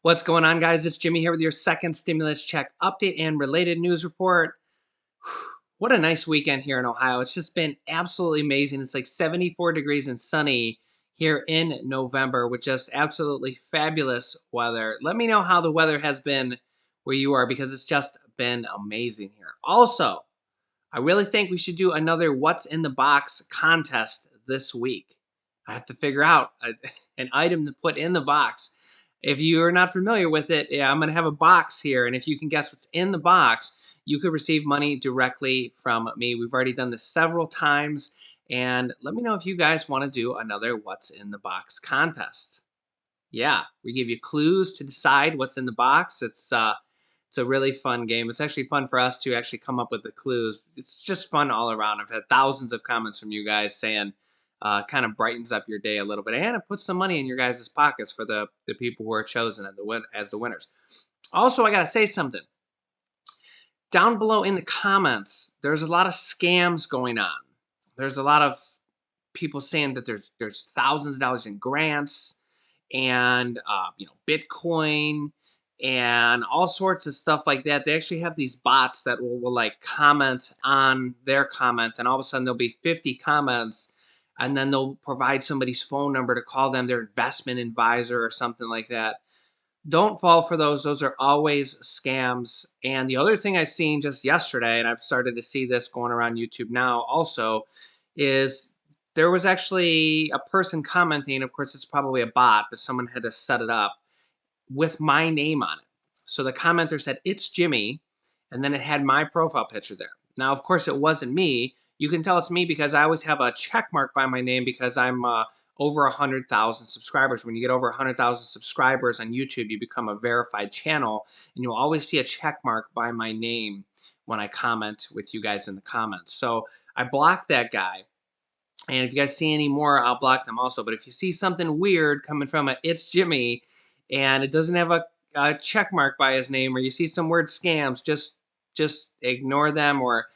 What's going on, guys? It's Jimmy here with your second stimulus check update and related news report. What a nice weekend here in Ohio. It's just been absolutely amazing. It's like 74 degrees and sunny here in November with just absolutely fabulous weather. Let me know how the weather has been where you are because it's just been amazing here. Also, I really think we should do another What's in the Box contest this week. I have to figure out an item to put in the box. If you're not familiar with it, yeah, I'm going to have a box here. And if you can guess what's in the box, you could receive money directly from me. We've already done this several times. And let me know if you guys want to do another What's in the Box contest. Yeah, we give you clues to decide what's in the box. It's a really fun game. It's actually fun for us to actually come up with the clues. It's just fun all around. I've had thousands of comments from you guys saying kind of brightens up your day a little bit, and it puts some money in your guys' pockets for the people who are chosen as the winners. Also, I gotta say something. Down below in the comments, there's a lot of scams going on. There's a lot of people saying that there's thousands of dollars in grants and Bitcoin and all sorts of stuff like that. They actually have these bots that will like comment on their comment, and all of a sudden there'll be 50 comments, and then they'll provide somebody's phone number to call them their investment advisor or something like that. Don't fall for those. Those are always scams. And the other thing I seen just yesterday, and I've started to see this going around YouTube now also, is there was actually a person commenting. Of course, it's probably a bot, but someone had to set it up with my name on it. So the commenter said, "It's Jimmy," and then it had my profile picture there. Now, of course, it wasn't me. You can tell it's me because I always have a check mark by my name because I'm over 100,000 subscribers. When you get over 100,000 subscribers on YouTube, you become a verified channel, and you'll always see a check mark by my name when I comment with you guys in the comments. So I blocked that guy. And if you guys see any more, I'll block them also. But if you see something weird coming from It's Jimmy and it doesn't have a check mark by his name, or you see some weird scams, just ignore them, or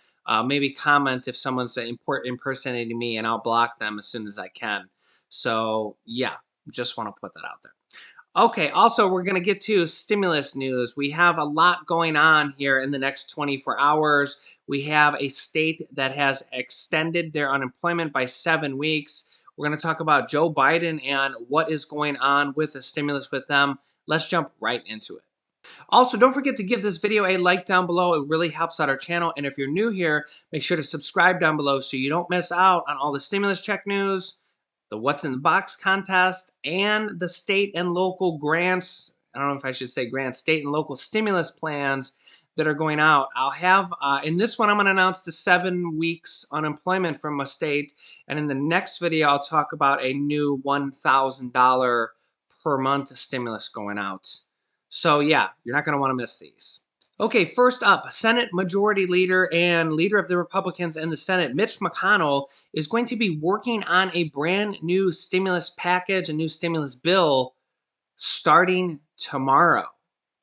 maybe comment if someone's impersonating me, and I'll block them as soon as I can. So yeah, just want to put that out there. Okay, also, we're going to get to stimulus news. We have a lot going on here in the next 24 hours. We have a state that has extended their unemployment by 7 weeks. We're going to talk about Joe Biden and what is going on with the stimulus with them. Let's jump right into it. Also, don't forget to give this video a like down below. It really helps out our channel. And if you're new here, make sure to subscribe down below so you don't miss out on all the stimulus check news, the What's in the Box contest, and the state and local grants. I don't know if I should say grants, state and local stimulus plans that are going out. I'll have, in this one, I'm going to announce the 7 weeks unemployment from a state. And in the next video, I'll talk about a new $1,000 per month stimulus going out. So yeah, you're not going to want to miss these. Okay, first up, Senate Majority Leader and leader of the Republicans in the Senate, Mitch McConnell, is going to be working on a brand new stimulus package, a new stimulus bill, starting tomorrow.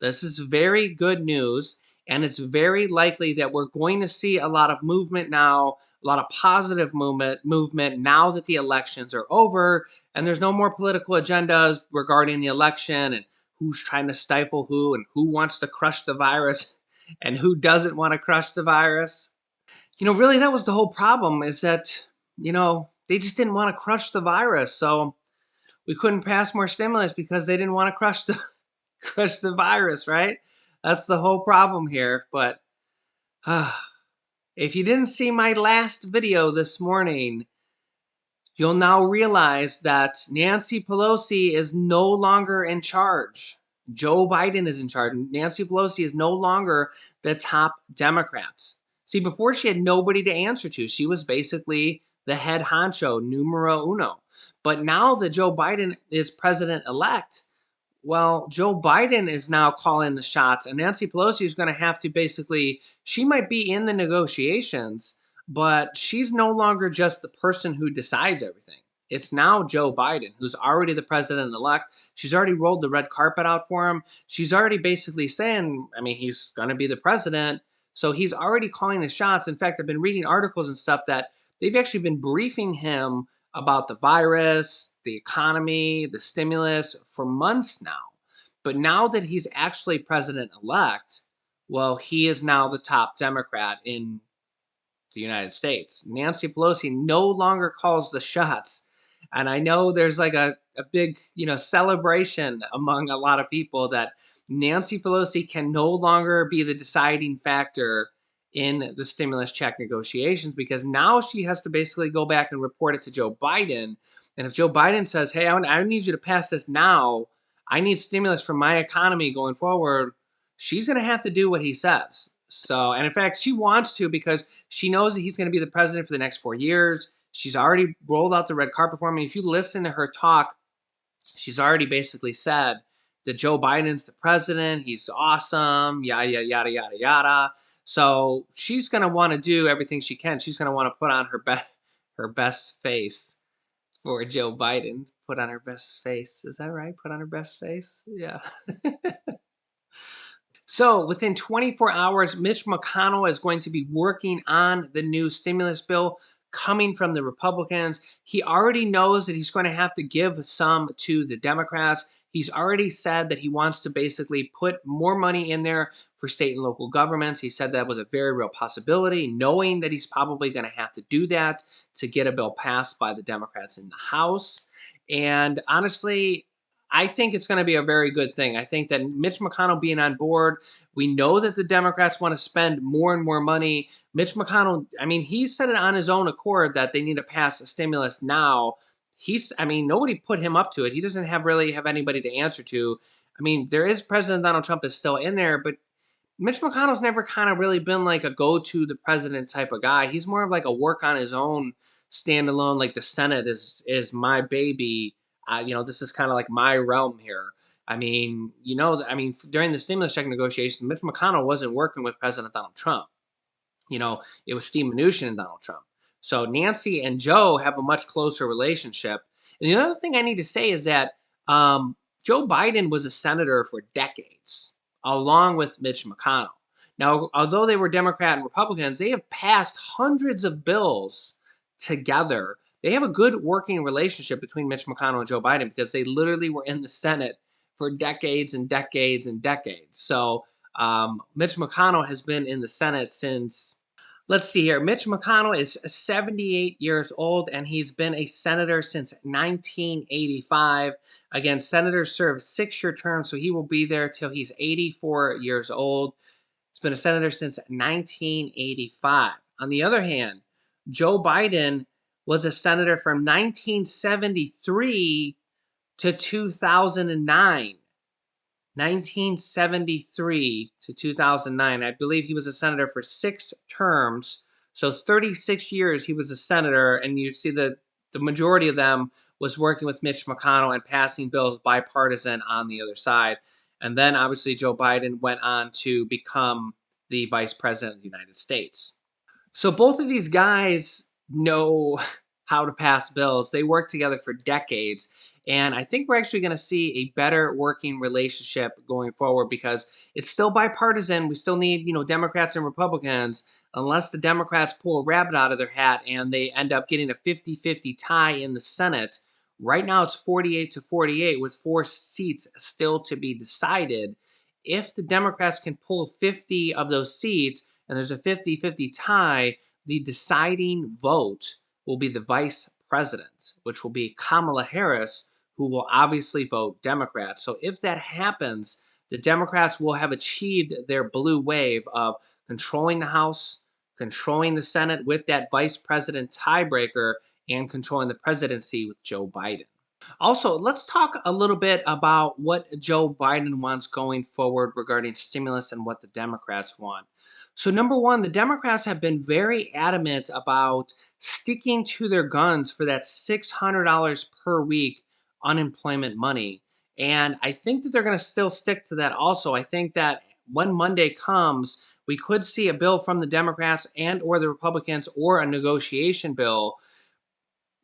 This is very good news, and it's very likely that we're going to see a lot of movement now, a lot of positive movement now that the elections are over, and there's no more political agendas regarding the election and who's trying to stifle who and who wants to crush the virus and who doesn't want to crush the virus. Really, that was the whole problem, is that, they just didn't want to crush the virus. So we couldn't pass more stimulus because they didn't want to crush the crush the virus, right? That's the whole problem here. But if you didn't see my last video this morning, you'll now realize that Nancy Pelosi is no longer in charge. Joe Biden is in charge. Nancy Pelosi is no longer the top Democrat. See, before she had nobody to answer to. She was basically the head honcho, numero uno. But now that Joe Biden is president-elect, well, Joe Biden is now calling the shots, and Nancy Pelosi is going to have to basically, she might be in the negotiations, but she's no longer just the person who decides everything. It's now Joe Biden, who's already the president-elect. She's already rolled the red carpet out for him. She's already basically saying, he's going to be the president. So he's already calling the shots. In fact, I've been reading articles and stuff that they've actually been briefing him about the virus, the economy, the stimulus for months now. But now that he's actually president-elect, well, he is now the top Democrat in the United States. Nancy Pelosi no longer calls the shots. And I know there's like a big, celebration among a lot of people that Nancy Pelosi can no longer be the deciding factor in the stimulus check negotiations because now she has to basically go back and report it to Joe Biden. And if Joe Biden says, hey, I need you to pass this now, I need stimulus for my economy going forward, she's going to have to do what he says. So, and in fact, she wants to because she knows that he's going to be the president for the next 4 years. She's already rolled out the red carpet for him. If you listen to her talk, she's already basically said that Joe Biden's the president. He's awesome, yada, yada, yada, yada, yada. So she's going to want to do everything she can. She's going to want to put on her best face for Joe Biden. Put on her best face. Is that right? Put on her best face? Yeah. So within 24 hours, Mitch McConnell is going to be working on the new stimulus bill coming from the Republicans. He already knows that he's going to have to give some to the Democrats. He's already said that he wants to basically put more money in there for state and local governments. He said that was a very real possibility, knowing that he's probably going to have to do that to get a bill passed by the Democrats in the House. And honestly, I think it's going to be a very good thing. I think that Mitch McConnell being on board, we know that the Democrats want to spend more and more money. Mitch McConnell, I mean, he said it on his own accord that they need to pass a stimulus now. I mean, nobody put him up to it. He doesn't really have anybody to answer to. I mean, there is President Donald Trump is still in there, but Mitch McConnell's never kind of really been like a go-to the president type of guy. He's more of like a work on his own, standalone. Like the Senate is my baby. This is kind of like my realm here. I mean, during the stimulus check negotiations, Mitch McConnell wasn't working with President Donald Trump. It was Steve Mnuchin and Donald Trump. So Nancy and Joe have a much closer relationship. And the other thing I need to say is that Joe Biden was a senator for decades, along with Mitch McConnell. Now, although they were Democrat and Republicans, they have passed hundreds of bills together. They have a good working relationship between Mitch McConnell and Joe Biden because they literally were in the Senate for decades and decades and decades. So Mitch McConnell has been in the Senate since, let's see here. Mitch McConnell is 78 years old, and he's been a senator since 1985. Again, senators serve 6-year terms, so he will be there till he's 84 years old. He's been a senator since 1985. On the other hand, Joe Biden was a senator from 1973 to 2009. 1973 to 2009. I believe he was a senator for 6 terms. So 36 years he was a senator, and you see that the majority of them was working with Mitch McConnell and passing bills bipartisan on the other side. And then obviously Joe Biden went on to become the vice president of the United States. So both of these guys know how to pass bills. They worked together for decades. And I think we're actually going to see a better working relationship going forward because it's still bipartisan. We still need, Democrats and Republicans, unless the Democrats pull a rabbit out of their hat and they end up getting a 50-50 tie in the Senate. Right now it's 48-48 with 4 seats still to be decided. If the Democrats can pull 50 of those seats and there's a 50-50 tie, the deciding vote will be the vice president, which will be Kamala Harris, who will obviously vote Democrat. So if that happens, the Democrats will have achieved their blue wave of controlling the House, controlling the Senate with that vice president tiebreaker, and controlling the presidency with Joe Biden. Also, let's talk a little bit about what Joe Biden wants going forward regarding stimulus and what the Democrats want. So, number one, the Democrats have been very adamant about sticking to their guns for that $600 per week unemployment money. And I think that they're going to still stick to that also. I think that when Monday comes, we could see a bill from the Democrats and or the Republicans or a negotiation bill.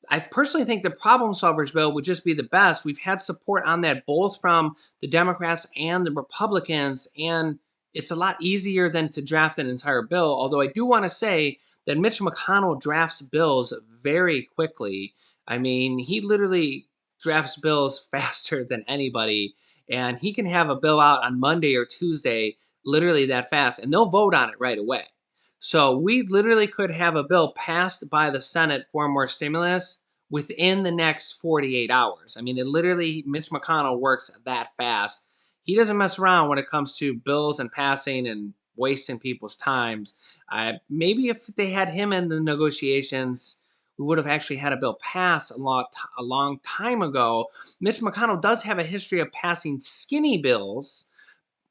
I personally think the problem solvers bill would just be the best. We've had support on that both from the Democrats and the Republicans, and it's a lot easier than to draft an entire bill. Although I do want to say that Mitch McConnell drafts bills very quickly. I mean, he literally drafts bills faster than anybody. and he can have a bill out on Monday or Tuesday, literally that fast, and they'll vote on it right away. So we literally could have a bill passed by the Senate for more stimulus within the next 48 hours. I mean, it literally, Mitch McConnell works that fast. He doesn't mess around when it comes to bills and passing and wasting people's times. Maybe if they had him in the negotiations, we would have actually had a bill pass a long time ago. Mitch McConnell does have a history of passing skinny bills,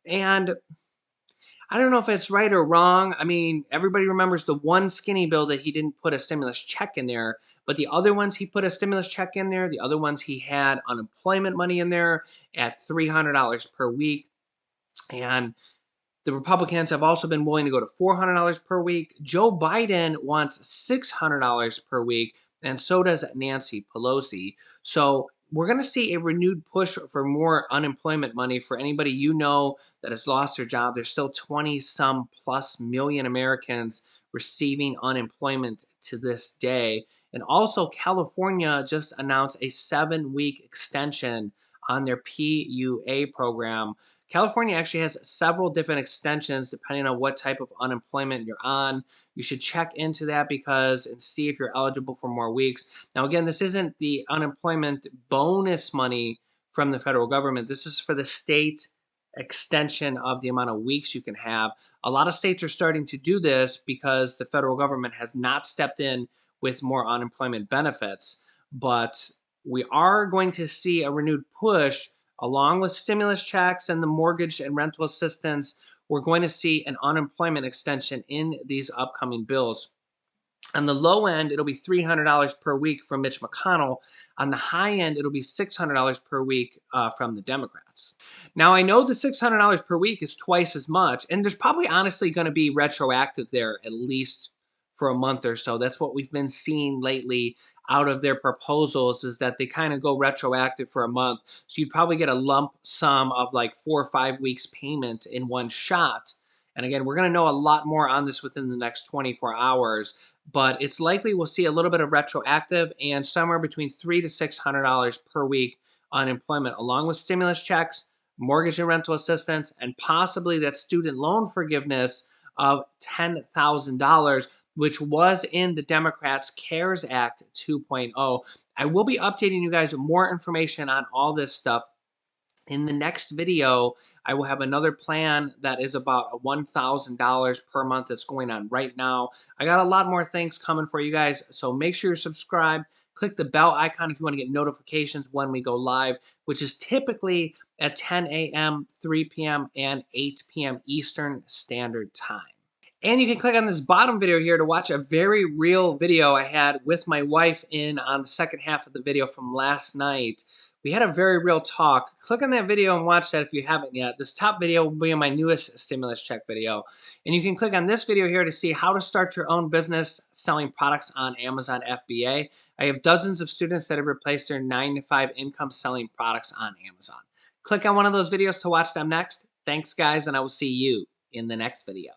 and I don't know if it's right or wrong. I mean, everybody remembers the one skinny bill that he didn't put a stimulus check in there, but the other ones he put a stimulus check in there. The other ones he had unemployment money in there at $300 per week. And the Republicans have also been willing to go to $400 per week. Joe Biden wants $600 per week, and so does Nancy Pelosi. So we're going to see a renewed push for more unemployment money for anybody that has lost their job. There's still 20 some plus million Americans receiving unemployment to this day. And also, California just announced a 7-week extension on their PUA program. California actually has several different extensions depending on what type of unemployment you're on. You should check into that and see if you're eligible for more weeks. Now, again, this isn't the unemployment bonus money from the federal government. This is for the state extension of the amount of weeks you can have. A lot of states are starting to do this because the federal government has not stepped in with more unemployment benefits. But we are going to see a renewed push along with stimulus checks and the mortgage and rental assistance. We're going to see an unemployment extension in these upcoming bills. On the low end, it'll be $300 per week from Mitch McConnell. On the high end, it'll be $600 per week from the Democrats. Now, I know the $600 per week is twice as much, and there's probably honestly going to be retroactive there at least for a month or so. That's what we've been seeing lately out of their proposals, is that they kind of go retroactive for a month. So you'd probably get a lump sum of like 4 or 5 weeks payment in one shot. And again, we're going to know a lot more on this within the next 24 hours, but it's likely we'll see a little bit of retroactive and somewhere between $300 to $600 per week unemployment, along with stimulus checks, mortgage and rental assistance, and possibly that student loan forgiveness of $10,000, which was in the Democrats' CARES Act 2.0. I will be updating you guys with more information on all this stuff. In the next video, I will have another plan that is about $1,000 per month that's going on right now. I got a lot more things coming for you guys, so make sure you're subscribed. Click the bell icon if you want to get notifications when we go live, which is typically at 10 a.m., 3 p.m., and 8 p.m. Eastern Standard Time. And you can click on this bottom video here to watch a very real video I had with my wife in on the second half of the video from last night. We had a very real talk. Click on that video and watch that if you haven't yet. This top video will be my newest stimulus check video. And you can click on this video here to see how to start your own business selling products on Amazon FBA. I have dozens of students that have replaced their 9-to-5 income selling products on Amazon. Click on one of those videos to watch them next. Thanks, guys, and I will see you in the next video.